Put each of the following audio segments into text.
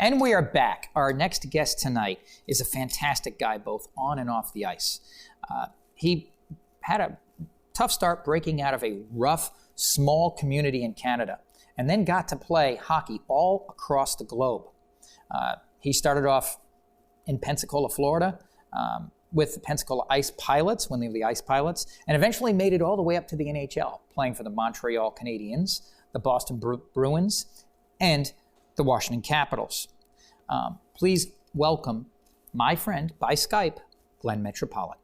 And we are back. Our next guest tonight is a fantastic guy, both on and off the ice. He had a tough start breaking out of a rough, small community in Canada, and then got to play hockey all across the globe. He started off in Pensacola, Florida, with the Pensacola Ice Pilots, when they were the Ice Pilots, and eventually made it all the way up to the NHL, playing for the Montreal Canadiens, the Boston Bruins, and the Washington Capitals. Please welcome my friend by Skype, Glen Metropolit.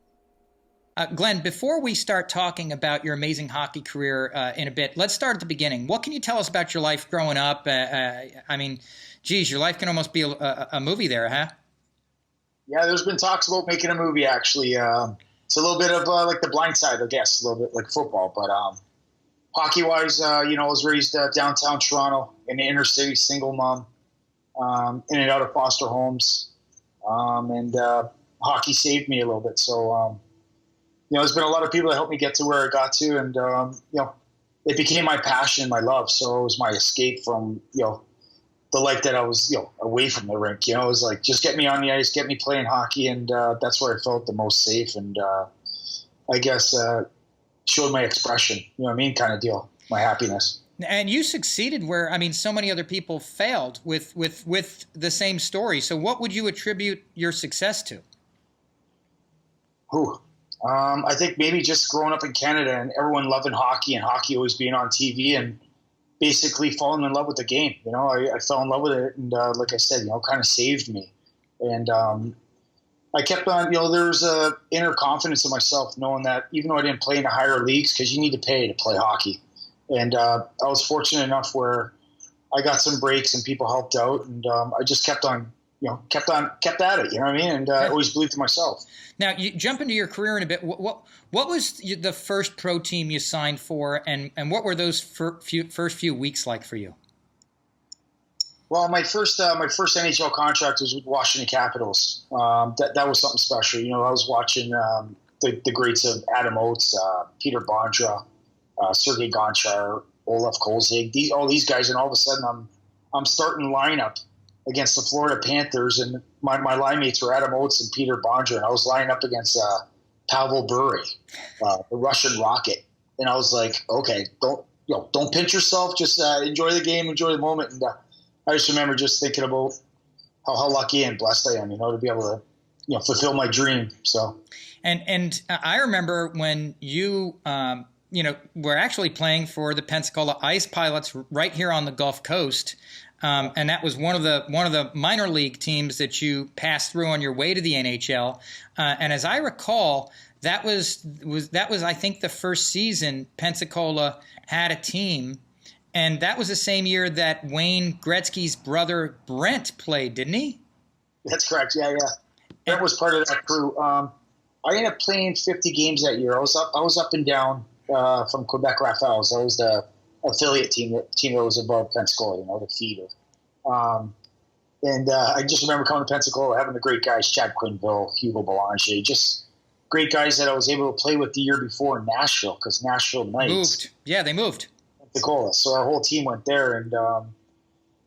Glenn, before we start talking about your amazing hockey career in a bit, let's start at the beginning. What can you tell us about your life growing up? Your life can almost be a movie there, huh? Yeah, there's been talks about making a movie, actually. It's a little bit of like The Blind Side, I guess, a little bit like football. But hockey-wise, I was raised downtown Toronto in the inner city, single mom, in and out of foster homes. And hockey saved me a little bit. So, there's been a lot of people that helped me get to where I got to. And, it became my passion, my love. So it was my escape from, the life that I was, away from the rink. It was like, just get me on the ice, get me playing hockey. And that's where I felt the most safe. And I guess showed my expression, kind of deal, my happiness. And you succeeded where, so many other people failed with the same story. So what would you attribute your success to? I think maybe just growing up in Canada and everyone loving hockey and hockey always being on TV and basically falling in love with the game. I fell in love with it. And like I said, kind of saved me. And I kept on, there's a inner confidence in myself knowing that even though I didn't play in the higher leagues, because you need to pay to play hockey. And I was fortunate enough where I got some breaks and people helped out. And I just kept at it, and I always believed in myself. Now, you jump into your career in a bit. What was the first pro team you signed for, and what were those first few weeks like for you? Well, my first NHL contract was with Washington Capitals. That was something special. I was watching the greats of Adam Oates, Peter Bondra, Sergei Gonchar, Olaf Kolzig, all these guys, and all of a sudden I'm starting lineup against the Florida Panthers, and my line mates were Adam Oates and Peter Bondra, and I was lining up against Pavel Bure, the Russian Rocket, and I was like, okay, don't pinch yourself, just enjoy the game, enjoy the moment. And I just remember just thinking about how lucky and blessed I am, to be able to fulfill my dream. So, and I remember when you were actually playing for the Pensacola Ice Pilots right here on the Gulf Coast. And that was one of the minor league teams that you passed through on your way to the NHL. And as I recall, that was I think the first season Pensacola had a team, and that was the same year that Wayne Gretzky's brother Brent played, didn't he? That's correct. Yeah. Brent was part of that crew. I ended up playing 50 games that year. I was up and down from Quebec Rafales. That was the affiliate team that was above Pensacola, the feeder. And I just remember coming to Pensacola, having the great guys, Chad Quinville, Hugo Belanger, just great guys that I was able to play with the year before in Nashville, because Nashville Knights moved. Yeah, they moved. Pensacola. So our whole team went there. And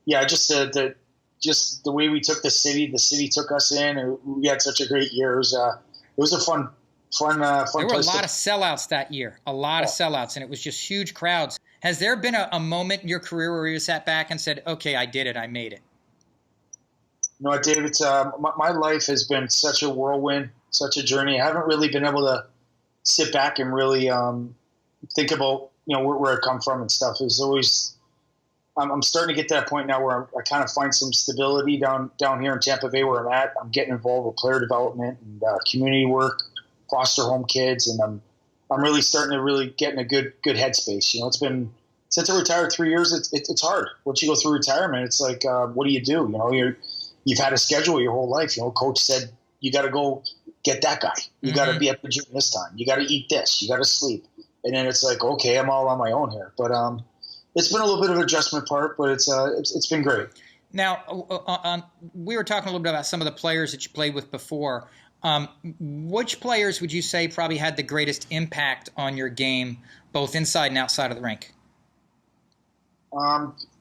just the way we took the city took us in, and we had such a great year. It was a fun There were a lot of sellouts that year, of sellouts, and it was just huge crowds. Has there been a moment in your career where you sat back and said, okay, I did it, I made it? No, David, my life has been such a whirlwind, such a journey. I haven't really been able to sit back and really think about, where I come from and stuff. It's always, I'm starting to get to that point now where I kind of find some stability down here in Tampa Bay where I'm at. I'm getting involved with player development and community work, foster home kids, and I'm really starting to really get in a good headspace. It's been, since I retired 3 years, it's hard. Once you go through retirement, it's like, what do you do? You've had a schedule your whole life. Coach said, you got to go get that guy. You got to be at the gym this time. You got to eat this. You got to sleep. And then it's like, okay, I'm all on my own here. But it's been a little bit of an adjustment part, but it's been great. Now, we were talking a little bit about some of the players that you played with before. Which players would you say probably had the greatest impact on your game, both inside and outside of the rink?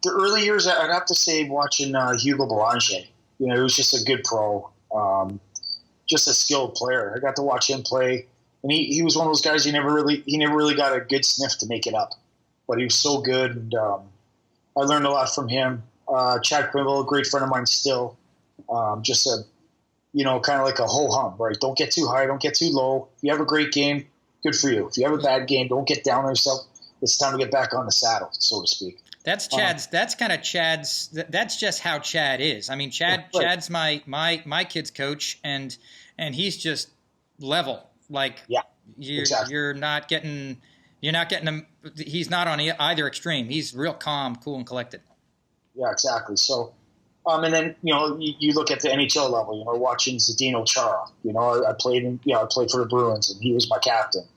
The early years, I'd have to say watching Hugo Belanger. You know, he was just a good pro, just a skilled player. I got to watch him play, and he was one of those guys he never really got a good sniff to make it up, but he was so good, and I learned a lot from him. Chad Quimble, a great friend of mine still, just a, you know, kind of like a ho-hum, right? Don't get too high, don't get too low. If you have a great game, good for you. If you have a bad game, don't get down on yourself. It's time to get back on the saddle, so to speak. That's Chad's. That's kind of Chad's. That's just how Chad is. I mean, Chad. Yeah, right. Chad's my kid's coach, and he's just level. Like, Yeah, you're exactly. you're not getting him. He's not on either extreme. He's real calm, cool, and collected. Yeah, exactly. So, and then, you know, you look at the NHL level. You know, watching Zdeno Chara. You know, I played for the Bruins, and he was my captain.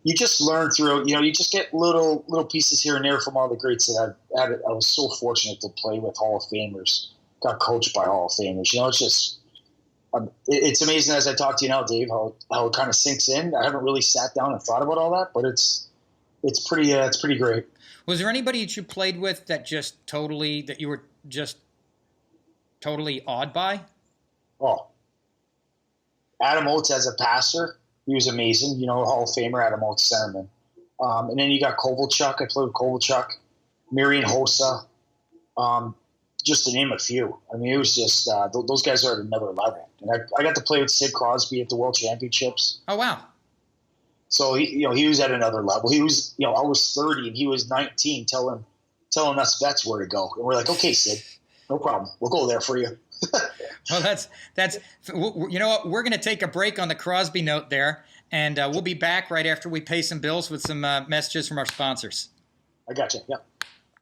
You just learn through, you know, you just get little pieces here and there from all the greats that I've had. I was so fortunate to play with Hall of Famers, got coached by Hall of Famers. You know, it's just, it's amazing as I talk to you now, Dave, how it kind of sinks in. I haven't really sat down and thought about all that, but it's pretty great. Was there anybody that you played with that you were just totally awed by? Oh, Adam Oates as a passer. He was amazing, you know, Hall of Famer, Adam Oates, centerman. And then you got Kovalchuk. I played with Kovalchuk, Marian Hossa, just to name a few. I mean, it was just those guys are at another level. And I got to play with Sid Crosby at the World Championships. Oh, wow. So he was at another level. He was, you know, I was 30 and he was 19, telling us vets where to go. And we're like, okay, Sid, no problem. We'll go there for you. Well, that's you know what? We're going to take a break on the Crosby note there, and we'll be back right after we pay some bills with some messages from our sponsors. I got you. Yep.